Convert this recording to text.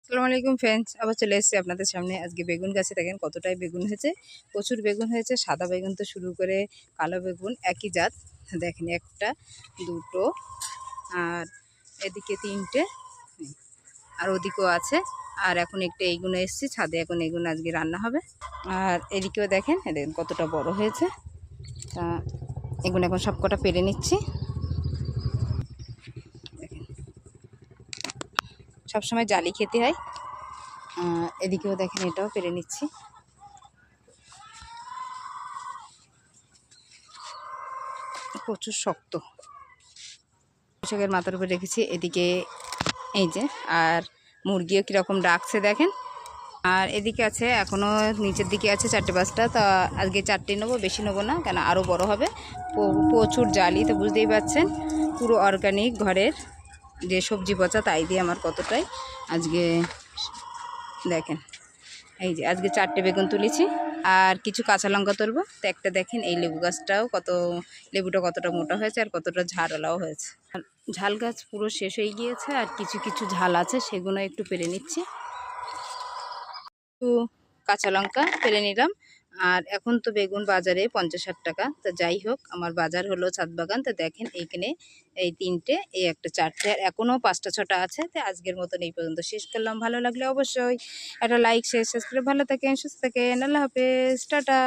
আসসালামু আলাইকুম ফ্রেন্ডস, আবার চলে এসেছি আপনাদের সামনে। আজকে বেগুন গাছে দেখেন কতটাই বেগুন হয়েছে, প্রচুর বেগুন হয়েছে। সাদা বেগুন তো শুরু করে কালো বেগুন একই জাত। দেখেন একটা, দুটো, আর এদিকে তিনটে, আর ওদিকেও আছে। আর এখন একটা এইগুলো এসেছি ছাদে, এখন এইগুলো আজকে রান্না হবে। আর এদিকেও দেখেন, দেখেন কতটা বড় হয়েছে। তা এগুলো এখন সব কটা পেরে নিচ্ছি। দেখেন সবসময় জালি খেতে হয়। এদিকেও দেখেন এটাও পেরে নিচ্ছি। প্রচুর শক্ত। কৃষকের মাথার উপরে রেখেছি। এদিকে এই যে, আর মুরগিও কীরকম ডাকছে দেখেন। আর এদিকে আছে এখনও নিচের দিকে আছে 4-5টা। তা আজকে 4টে নেবো, বেশি নেবো না, কেন আরও বড় হবে। প্রচুর জালি তো বুঝতেই পারছেন। পুরো অর্গানিক ঘরের যে সবজি পচা তাই দিয়ে আমার কতটাই আজকে দেখেন। এই যে আজকে 4টে বেগুন তুলেছি, আর কিছু কাঁচা লঙ্কা তুলবো। তো একটা দেখেন এই লেবু গাছটাও লেবুটা কতটা মোটা হয়েছে আর কতটা ঝাড়ওয়ালাও হয়েছে। আর ঝাল গাছ পুরো শেষ হয়ে গিয়েছে, আর কিছু কিছু ঝাল আছে, সেগুলো একটু পেরে নিচ্ছি। একটু কাঁচা লঙ্কা পেরে নিলাম। আর এখন তো বেগুন বাজারে 50-60 টাকা। তো যাই হোক, আমার বাজার হলো ছাদ বাগান। তো দেখেন এইখানে এই 3টে, এই একটা 4টে, আর এখনও 5টা-6টা আছে। তো আজকের মতন এই পর্যন্ত শেষ করলাম। ভালো লাগলে অবশ্যই একটা লাইক, শেয়ার, সাবস্ক্রাইব। ভালো থাকেন, সুস্থ থাকেন। আল্লাহ হাফেজ, টাটা।